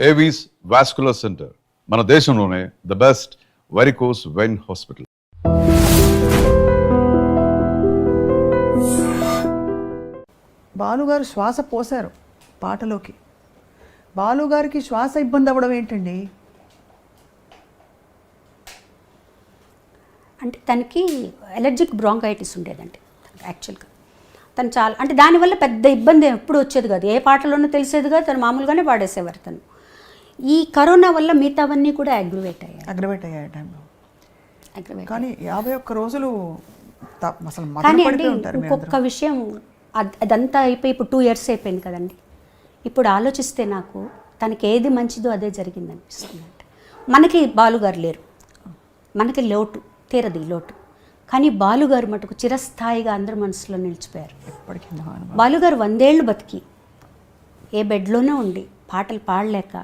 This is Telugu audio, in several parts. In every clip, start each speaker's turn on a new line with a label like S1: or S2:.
S1: ఏవీస్ వాస్కులర్ సెంటర్ మన దేశంలోనే the best varicose vein hospital.
S2: బాలుగారు శ్వాస పోశారు పాటలోకి. బాలుగారికి శ్వాస ఇబ్బంది అవ్వడం ఏంటండి?
S3: అంటే తనకి ఎలర్జిక్ బ్రాంకైటిస్ ఉండేదండి యాక్చువల్గా. తను చాలా అంటే దానివల్ల పెద్ద ఇబ్బంది ఎప్పుడు వచ్చేది కాదు, ఏ పాటలోనూ తెలిసేది కాదు, తను మామూలుగానే పాడేసేవారు. తను ఈ కరోనా వల్ల మిగతావన్నీ కూడా అగ్రివేట్ అయ్యాయి
S2: టైంలో. కానీ 51 రోజులు అసలు
S3: కానీ అంటే ఇంకొక విషయం, అదంతా అయిపోయి ఇప్పుడు 2 years అయిపోయింది కదండి. ఇప్పుడు ఆలోచిస్తే నాకు తనకి ఏది మంచిదో అదే జరిగింది అనిపిస్తుంది. అంటే మనకి బాలుగారు లేరు, మనకి లోటు తీరది లోటు, కానీ బాలుగారు మటుకు చిరస్థాయిగా అందరి మనసులో నిలిచిపోయారు. బాలుగారు 100 ఏళ్ళు బతికి ఏ బెడ్లోనే ఉండి పాటలు పాడలేక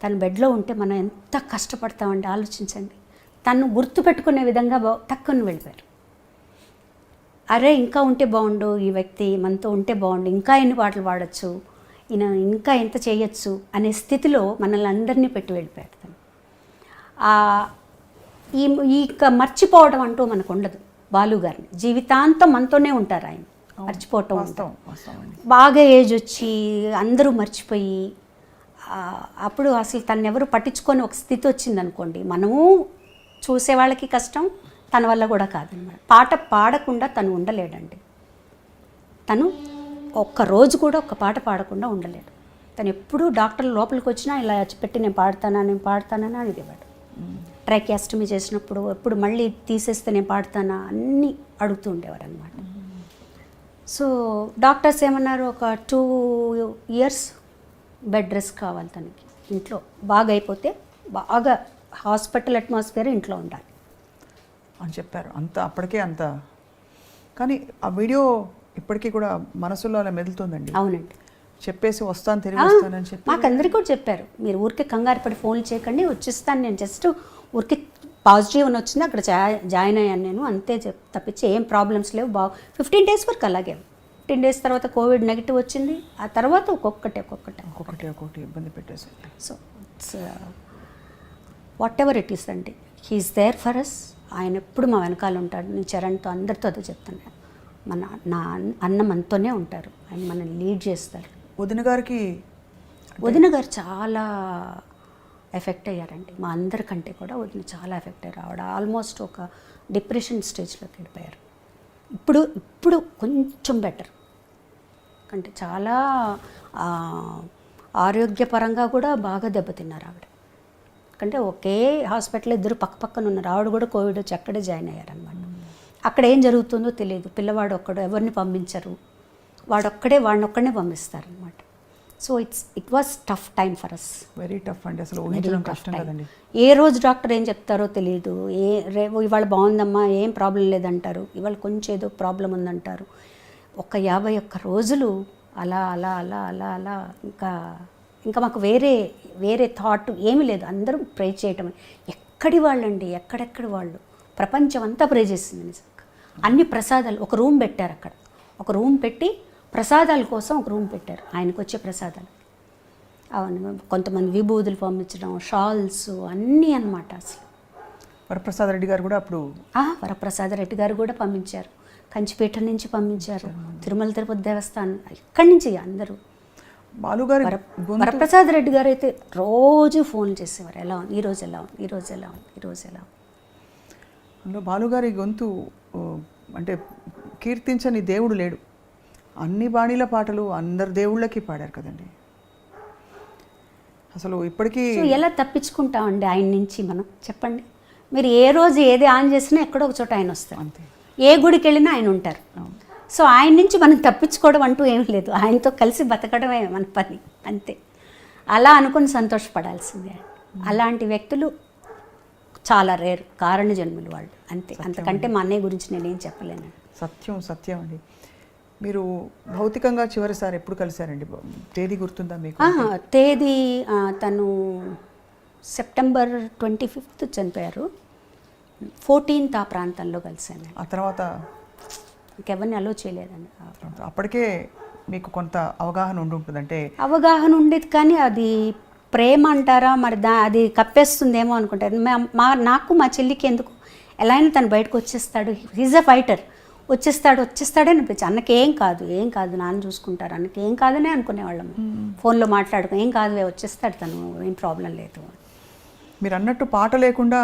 S3: తన బెడ్లో ఉంటే మనం ఎంత కష్టపడతామండి ఆలోచించండి. తను గుర్తుపెట్టుకునే విధంగా తక్కువ వెళ్ళిపోయారు. అరే ఇంకా ఉంటే బాగుండు, ఈ వ్యక్తి మనతో ఉంటే బాగుండు, ఇంకా ఎన్ని పాటలు పాడచ్చు, ఈయన ఇంకా ఎంత చేయొచ్చు అనే స్థితిలో మనల్ని అందరినీ పెట్టి వెళ్ళిపోయారు తను. ఈ మర్చిపోవడం అంటూ మనకు ఉండదు. బాలుగారిని జీవితాంతం మనతోనే ఉంటారు. ఆయన మర్చిపోవటం బాగా ఏజ్ వచ్చి అందరూ మర్చిపోయి అప్పుడు అసలు తను ఎవరు పట్టించుకొని ఒక స్థితి వచ్చిందనుకోండి, మనము చూసే వాళ్ళకి కష్టం, తన వల్ల కూడా కాదనమాట. పాట పాడకుండా తను ఉండలేడండి. తను ఒక్కరోజు కూడా ఒక పాట పాడకుండా ఉండలేడు. తను ఎప్పుడూ డాక్టర్లు లోపలికి వచ్చినా ఇలా పెట్టి నేను పాడతానని అడిగేవాడు. ట్రైకాస్టమీ చేసినప్పుడు ఎప్పుడు మళ్ళీ తీసేస్తే నేను పాడతానా అన్నీ అడుగుతూ ఉండేవారు అనమాట. సో డాక్టర్స్ ఏమన్నారు, ఒక 2 years బెడ్ రెస్ట్ కావాలి తనకి, ఇంట్లో బాగా అయిపోతే బాగా హాస్పిటల్ అట్మాస్ఫియర్ ఇంట్లో ఉండాలి
S2: అని చెప్పారు. అప్పటికే అంత. కానీ ఆ వీడియో ఇప్పటికీ కూడా మనసులో అలా మెదులుతుందండి.
S3: అవునండి,
S2: చెప్పేసి వస్తాను తిరిగి వస్తానని చెప్పి
S3: మాకు అందరికీ కూడా చెప్పారు, మీరు ఊరికే కంగారు పడి ఫోన్లు చేయకండి, వచ్చేస్తాను నేను, జస్ట్ ఊరికి పాజిటివ్ అని వచ్చింది అక్కడ జాయిన్ అయ్యాను నేను అంతే తప్పించి ఏం ప్రాబ్లమ్స్ లేవు. 15 days వరకు అలాగే. 15 days తర్వాత కోవిడ్ నెగిటివ్ వచ్చింది. ఆ తర్వాత ఒక్కొక్కటి
S2: ఇబ్బంది పెట్టేసి.
S3: So it's what ever it is అండి, హీఈస్ దేర్ ఫర్ అస్. ఆయన ఎప్పుడు మా వెనకాల ఉంటాడు. నేను చరణ్తో అందరితో అదే చెప్తాను, నా అన్న మనతోనే ఉంటారు, ఆయన మనల్ని లీడ్ చేస్తారు. వదిన గారు చాలా ఎఫెక్ట్ అయ్యారండి, మా అందరికంటే కూడా వదిన చాలా ఎఫెక్ట్ అయ్యారు. ఆవిడ ఆల్మోస్ట్ ఒక డిప్రెషన్ స్టేజ్లోకి వెళ్ళిపోయారు. ఇప్పుడు కొంచెం బెటర్, అంటే చాలా ఆరోగ్యపరంగా కూడా బాగా దెబ్బతిన్నారు ఆవిడ. అంటే ఒకే హాస్పిటల్ ఇద్దరు పక్కన ఉన్నారు. ఆవిడ కూడా కోవిడ్ వచ్చి అక్కడే జాయిన్ అయ్యారనమాట. అక్కడ ఏం జరుగుతుందో తెలియదు. పిల్లవాడు ఒక్కడు, ఎవరిని పంపించరు, వాడిని ఒక్కడనే పంపిస్తారనమాట. So it was tough time for us,
S2: very tough అండి. అసలు ఊహించడం కష్టం కదండి.
S3: ఏ రోజు డాక్టర్ ఏం చెప్తారో తెలియదు. ఇవాళ బాగుందమ్మా, ఏం ప్రాబ్లం లేదంటారు, ఇవాళ కొంచెం ఏదో ప్రాబ్లం ఉందంటారు. ఒక 51 రోజులు అలా అలా అలా అలా అలా ఇంకా మాకు వేరే థాట్ ఏమీ లేదు. అందరూ ప్రే చేయటం. ఎక్కడి వాళ్ళండి, ఎక్కడెక్కడి వాళ్ళు, ప్రపంచం అంతా ప్రే చేసింది నిజంగా. అన్ని ప్రసాదాలు, ఒక రూమ్ పెట్టారు అక్కడ, ఒక రూమ్ పెట్టి ప్రసాదాల కోసం ఒక రూమ్ పెట్టారు, ఆయనకు వచ్చే ప్రసాదాలు. అవును, కొంతమంది విభూతులు పంపించడం, షాల్స్ అన్నీ అన్నమాట. అసలు
S2: వరప్రసాద రెడ్డి గారు కూడా అప్పుడు
S3: వరప్రసాద రెడ్డి గారు కూడా పంపించారు, కంచిపేట నుంచి పంపించారు, తిరుమల తిరుపతి దేవస్థానం, ఇక్కడి నుంచి అందరూ.
S2: బాలుగారు
S3: వరప్రసాద రెడ్డి గారు అయితే రోజు ఫోన్ చేసేవారు, ఎలా ఉంది ఈరోజు, ఎలా ఉంది ఈరోజు, ఎలా ఉంది ఈరోజు, ఎలా ఉంది.
S2: అందులో బాలుగారి గొంతు అంటే కీర్తించని దేవుడు లేడు. అన్ని బాణీల పాటలు అందరు దేవుళ్ళకి పాడారు కదండి. అసలు ఇప్పటికీ
S3: ఎలా తప్పించుకుంటామండి ఆయన నుంచి మనం, చెప్పండి. మీరు ఏ రోజు ఏది ఆన్ చేసినా ఎక్కడో ఒక చోట ఆయన వస్తారు, అంతే. ఏ గుడికి వెళ్ళినా ఆయన ఉంటారు. సో ఆయన నుంచి మనం తప్పించుకోవడం అంటూ ఏం లేదు, ఆయనతో కలిసి బతకడమే మన పని, అంతే. అలా అనుకుని సంతోషపడాల్సిందే. అలాంటి వ్యక్తులు చాలా రేరు, కారణ జన్ములు వాళ్ళు, అంతే. అంతకంటే మా అన్నయ్య గురించి నేనేం చెప్పలేను.
S2: సత్యం అండి. మీరు భౌతికంగా చివరిసారి ఎప్పుడు కలిశారండి? తేదీ గుర్తుందా మీకు?
S3: తేదీ తను September 25th చనిపోయారు. 14th ఆ ప్రాంతంలో కలిశాను.
S2: ఆ తర్వాత
S3: ఇంకెవరిని అలో చేయలేదండి.
S2: అప్పటికే మీకు కొంత అవగాహన ఉండి ఉంటుంది, అంటే
S3: అవగాహన ఉండేది, కానీ అది ప్రేమ అంటారా మరి అది కప్పేస్తుందేమో అనుకుంటారు. నాకు మా చెల్లికి ఎందుకు ఎలా అయినా తను బయటకు వచ్చేస్తాడు, హీజ్ అ ఫైటర్, వచ్చేస్తాడే అనిపించి అన్నకేం కాదు నాన్న చూసుకుంటారు, అన్నకేం కాదనే అనుకునేవాళ్ళము. ఫోన్లో మాట్లాడుకో ఏం కాదు వచ్చేస్తాడు తను, ఏం ప్రాబ్లం లేదు.
S2: మీరు అన్నట్టు పాట లేకుండా,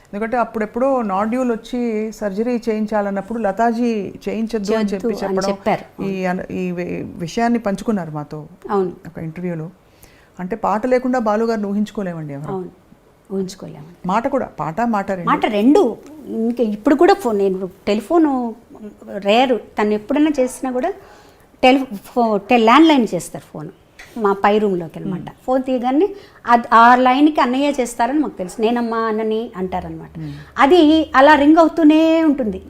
S2: ఎందుకంటే అప్పుడెప్పుడో నాడ్యూల్ వచ్చి సర్జరీ చేయించాలన్నప్పుడు లతాజీ చేయించొద్దు అని చెప్పడం ఈ విషయాన్ని పంచుకున్నారు మాతో
S3: అవును
S2: ఒక ఇంటర్వ్యూలో. అంటే పాట లేకుండా బాలుగారిని ఊహించుకోలేమండి ఎవరు.
S3: అవును ఊహించుకోలేము.
S2: మాట కూడా మాట
S3: రెండు. ఇంకా ఇప్పుడు కూడా నేను టెలిఫోను రేరు, తను ఎప్పుడైనా చేసినా కూడా ల్యాండ్ లైన్ చేస్తారు ఫోన్ మా పై రూమ్లోకి అనమాట. ఫోన్ తీయగానే ఆ లైన్కి అన్నయ్య చేస్తారని మాకు తెలుసు, నేనమ్మా అన్నని అంటారనమాట. అది అలా రింగ్ అవుతూనే ఉంటుంది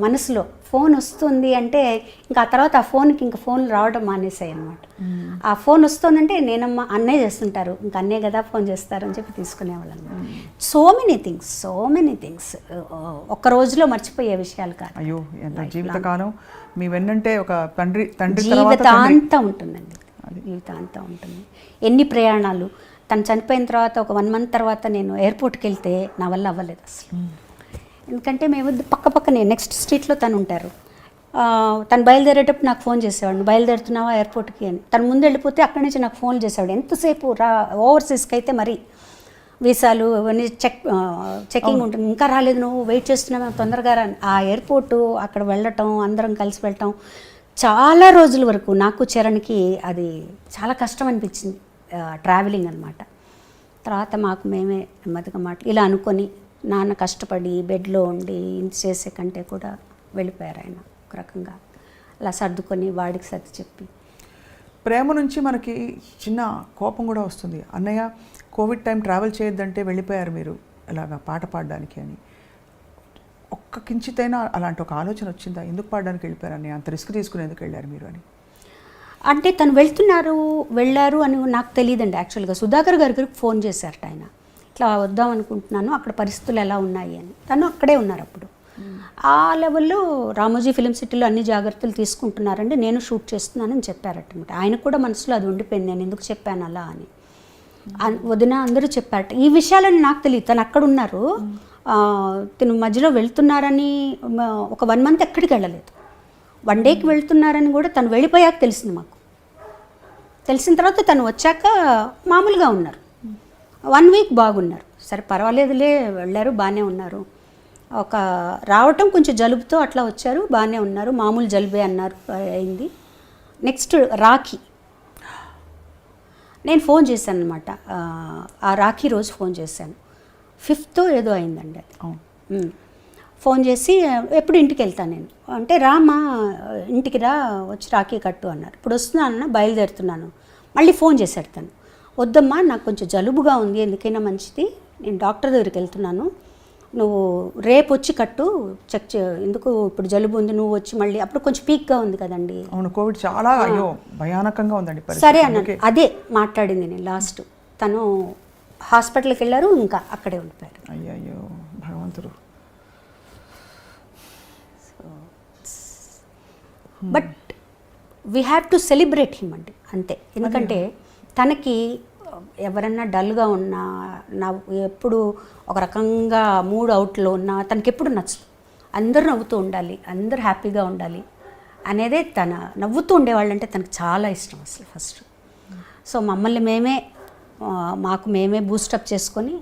S3: మనసులో. ఫోన్ వస్తుంది అంటే ఇంకా ఆ తర్వాత ఆ ఫోన్కి ఇంకా ఫోన్లు రావడం మానేసాయి అనమాట. ఆ ఫోన్ వస్తుందంటే నేనమ్మా అన్నయ్య చేస్తుంటారు, ఇంకా అన్నయ్య కదా ఫోన్ చేస్తారు అని చెప్పి తీసుకునేవాళ్ళం. సో మెనీ థింగ్స్ ఒక్క రోజులో మర్చిపోయే విషయాలు కాదు.
S2: అయ్యో ఎంత జీవితకాలం మీ వెన్నంటే ఒక తండ్రి
S3: జీవితాంతం ఉంటుందండి, జీవితాంతం ఉంటుంది. ఎన్ని ప్రయాణాలు. తను చనిపోయిన తర్వాత ఒక 1 month తర్వాత నేను ఎయిర్పోర్ట్కి వెళ్తే నా వల్ల అవ్వలేదు అసలు. ఎందుకంటే మేము పక్కనే నెక్స్ట్ స్ట్రీట్లో తను ఉంటారు. తను బయలుదేరేటప్పుడు నాకు ఫోన్ చేసేవాడు, బయలుదేరుతున్నావా ఎయిర్పోర్ట్కి అని. తను ముందు వెళ్ళిపోతే అక్కడి నుంచి నాకు ఫోన్లు చేసేవాడు. ఎంతసేపు ఓవర్సీస్కి అయితే మరి వీసాలు అవన్నీ చెకింగ్ ఉంటుంది, ఇంకా రాలేదు నువ్వు వెయిట్ చేస్తున్నావు తొందరగా రా. ఆ ఎయిర్పోర్టు అక్కడ వెళ్ళటం, అందరం కలిసి వెళ్ళటం చాలా రోజుల వరకు నాకు చరణ్కి అది చాలా కష్టం అనిపించింది ట్రావెలింగ్ అనమాట. తర్వాత మాకు మేమే నెమ్మదిగా ఇలా అనుకొని నాన్న కష్టపడి బెడ్లో ఉండి ఇంత చేసే కంటే కూడా వెళ్ళిపోయారు ఆయన ఒక రకంగా. అలా సర్దుకొని వాడికి సర్ది చెప్పి.
S2: ప్రేమ నుంచి మనకి చిన్న కోపం కూడా వస్తుంది. అన్నయ్య కోవిడ్ టైం ట్రావెల్ చేయొద్దంటే వెళ్ళిపోయారు మీరు ఇలాగా పాట పాడడానికి అని. ఒక్క కించితైనా అలాంటి ఒక ఆలోచన వచ్చిందా, ఎందుకు పాడడానికి వెళ్ళిపోయారు అన్నయ్య, అంత రిస్క్ తీసుకుని ఎందుకు వెళ్ళారు మీరు అని?
S3: అంటే తను వెళ్ళారు అని నాకు తెలియదండి. యాక్చువల్గా సుధాకర్ గారికి ఫోన్ చేశారట ఆయన, ఇట్లా వద్దాం అనుకుంటున్నాను, అక్కడ పరిస్థితులు ఎలా ఉన్నాయి అని. తను అక్కడే ఉన్నారు అప్పుడు. ఆ లెవెల్లో రామోజీ ఫిలిం సిటీలో అన్ని జాగ్రత్తలు తీసుకుంటున్నారండి, నేను షూట్ చేస్తున్నానని చెప్పారటమాట. ఆయన కూడా మనసులో అది ఉండిపోయింది, నేను ఎందుకు చెప్పాను అలా అని. వదిన అందరూ చెప్పారట. ఈ విషయాలని నాకు తెలియదు, తను అక్కడ ఉన్నారు, తను మధ్యలో వెళ్తున్నారని ఒక 1 month ఎక్కడికి వెళ్ళలేదు. 1 dayకి వెళ్తున్నారని కూడా తను వెళ్ళిపోయాక తెలిసింది మాకు. తెలిసిన తర్వాత తను వచ్చాక మామూలుగా ఉన్నారు, 1 week బాగున్నారు. సరే పర్వాలేదులే వెళ్ళారు, బాగానే ఉన్నారు. ఒక రావటం కొంచెం జలుబుతో అట్లా వచ్చారు, బాగానే ఉన్నారు, మామూలు జలుబే అన్నారు అయింది. నెక్స్ట్ రాఖీ నేను ఫోన్ చేశాను అనమాట. ఆ రాఖీ రోజు ఫోన్ చేశాను, 5th ఏదో అయిందండి అది. ఫోన్ చేసి ఎప్పుడు ఇంటికి వెళ్తాను నేను అంటే, రామా ఇంటికి రా, వచ్చి రాఖీ కట్టు అన్నారు. ఇప్పుడు వస్తున్నానన్నా, బయలుదేరుతున్నాను. మళ్ళీ ఫోన్ చేశాడు తను, వద్దమ్మా నాకు కొంచెం జలుబుగా ఉంది, ఎందుకైనా మంచిది, నేను డాక్టర్ దగ్గరికి వెళ్తున్నాను, నువ్వు రేపు వచ్చి కట్టు, చెక్ ఎందుకు ఇప్పుడు జలుబు ఉంది, నువ్వు వచ్చి మళ్ళీ అప్పుడు కొంచెం పీక్గా ఉంది కదండి.
S2: అవును, కోవిడ్ చాలా భయానకంగా ఉందండి.
S3: సరే అన్న, అదే మాట్లాడింది నేను లాస్ట్. తను హాస్పిటల్కి వెళ్ళారు, ఇంకా అక్కడే ఉండిపోయారు.
S2: అయ్యో భగవంతుడు.
S3: But we have to celebrate him అండి, అంతే. ఎందుకంటే తనకి ఎవరన్నా డల్గా ఉన్నా, నా ఎప్పుడు ఒక రకంగా మూడ్ అవుట్లో ఉన్నా తనకి ఎప్పుడు నచ్చదు. అందరూ నవ్వుతూ ఉండాలి, అందరూ హ్యాపీగా ఉండాలి అనేదే తన. నవ్వుతూ ఉండేవాళ్ళంటే తనకు చాలా ఇష్టం అసలు ఫస్ట్. సో మమ్మల్ని మాకు మేమే బూస్టప్ చేసుకొని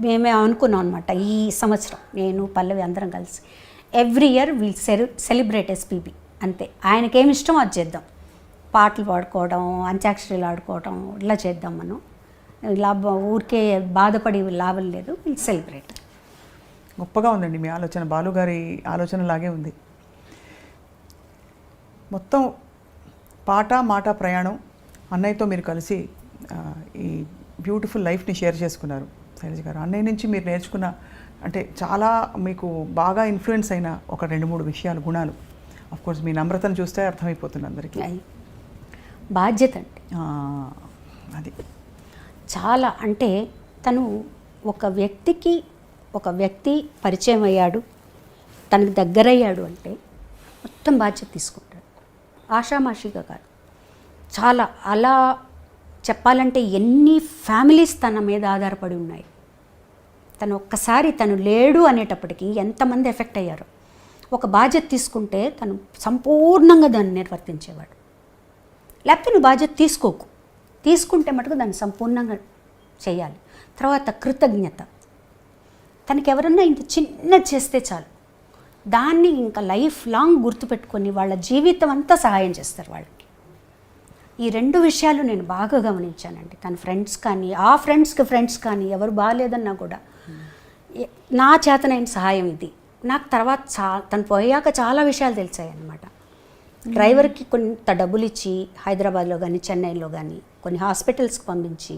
S3: మేమే అనుకున్నాం అనమాట. ఈ సంవత్సరం నేను పల్లవి అందరం కలిసి every year will celebrate SPB, అంతే. ఆయనకేమి ఇష్టమో అది చేద్దాం, పాటలు పాడుకోవడం, అంత్యాక్షరీలు ఆడుకోవడం, ఇలా చేద్దాం మనం. ఇలా ఊరికే బాధపడి లాభం లేదు, విల్ సెలబ్రేట్.
S2: గొప్పగా ఉందండి మీ ఆలోచన, బాలుగారి ఆలోచనలాగే ఉంది. మొత్తం పాట మాట ప్రయాణం అన్నయ్యతో మీరు కలిసి ఈ బ్యూటిఫుల్ లైఫ్ని షేర్ చేసుకున్నారు శైలజ గారు. అన్నయ్య నుంచి మీరు నేర్చుకున్న, అంటే చాలా మీకు బాగా ఇన్ఫ్లుయెన్స్ అయిన ఒక 2-3 విషయాలు, గుణాలు. అఫ్కోర్స్ మీ నమ్రతను చూస్తే అర్థమైపోతుంది అందరికీ.
S3: బాధ్యత అంటే
S2: అది
S3: చాలా. అంటే తను ఒక వ్యక్తి పరిచయం అయ్యాడు, తనకు దగ్గరయ్యాడు అంటే మొత్తం బాధ్యత తీసుకుంటాడు, ఆషామాషిగా కాదు. చాలా అలా చెప్పాలంటే ఎన్ని ఫ్యామిలీస్ తన మీద ఆధారపడి ఉన్నాయి. తను ఒక్కసారి తను లేడు అనేటప్పటికీ ఎంతమంది ఎఫెక్ట్ అయ్యారు. ఒక బాధ్యత తీసుకుంటే తను సంపూర్ణంగా దాన్ని నిర్వర్తించేవాడు. లేకపోతే నువ్వు బాధ్యత తీసుకోకు, తీసుకుంటే మటుకు దాన్ని సంపూర్ణంగా చేయాలి. తర్వాత కృతజ్ఞత, తనకి ఎవరన్నా ఇంత చిన్నది చేస్తే చాలు దాన్ని ఇంకా లైఫ్ లాంగ్ గుర్తుపెట్టుకొని వాళ్ళ జీవితం అంతా సహాయం చేస్తారు వాళ్ళకి. ఈ 2 విషయాలు నేను బాగా గమనించానండి. తన ఫ్రెండ్స్ కానీ ఆ ఫ్రెండ్స్ కానీ ఎవరు బాగాలేదన్నా కూడా నా చేతనైన సహాయం ఇది. నాకు తర్వాత తను పోయాక చాలా విషయాలు తెలిసాయి అన్నమాట. డ్రైవర్కి కొంత డబ్బులు ఇచ్చి హైదరాబాద్లో కానీ చెన్నైలో కానీ కొన్ని హాస్పిటల్స్కి పంపించి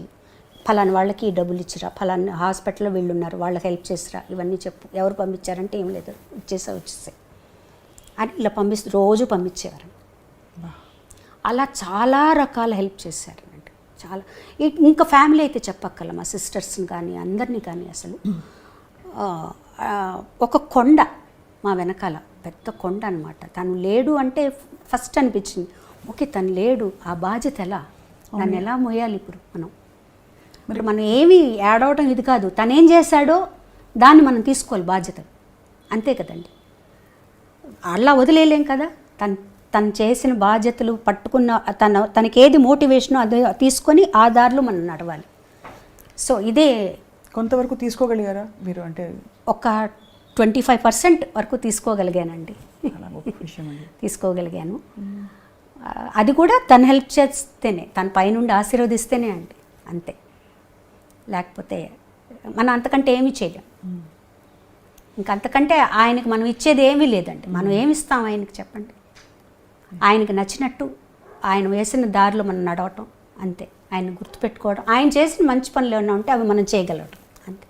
S3: ఫలానా వాళ్ళకి డబ్బులు ఇచ్చిరా, ఫలానా హాస్పిటల్లో వీళ్ళు ఉన్నారు వాళ్ళకి హెల్ప్ చేసిరా, ఇవన్నీ చెప్పు. ఎవరు పంపించారంటే ఏం లేదు, వచ్చేసాయి అని ఇలా రోజు పంపించేవారు. అలా చాలా రకాల హెల్ప్ చేశారనండి. చాలా ఇంకా ఫ్యామిలీ అయితే చెప్పక్కల, మా సిస్టర్స్ని కానీ అందరినీ కానీ అసలు ఒక కొండ మా వెనకాల, పెద్ద కొండ అనమాట. తను లేడు అంటే ఫస్ట్ అనిపించింది, ఓకే తను లేడు, ఆ బాధ్యత ఎలా, దాన్ని ఎలా మోయాలి ఇప్పుడు మనం ఏమి యాడ్ అవడం ఇది కాదు, తనేం చేశాడో దాన్ని మనం తీసుకోవాలి బాధ్యత, అంతే కదండి. అలా వదిలేయలేం కదా. తను చేసిన బాధ్యతలు పట్టుకున్న తనకి ఏది మోటివేషనో అది తీసుకొని ఆ దారిలో మనం నడవాలి. సో ఇదే
S2: కొంతవరకు తీసుకోగలిగారా మీరు? అంటే
S3: ఒక 25% వరకు తీసుకోగలిగానండి.
S2: చాలా గొప్ప విషయం అండి.
S3: తీసుకోగలిగాను. అది కూడా తను హెల్ప్ చేస్తేనే, తన పైనుండి ఆశీర్వదిస్తేనే అండి, అంతే. లేకపోతే మనం అంతకంటే ఏమీ చేయలేం. ఇంకంతకంటే ఆయనకి మనం ఇచ్చేది ఏమీ లేదండి. మనం ఏమి ఇస్తాం ఆయనకి చెప్పండి? ఆయనకి నచ్చినట్టు ఆయన వేసిన దారిలో మనం నడవటం అంతే. ఆయన గుర్తుపెట్టుకోవడం, ఆయన చేసిన మంచి పనులు ఏమైనా ఉంటే అవి మనం చేయగలగడం అంతే.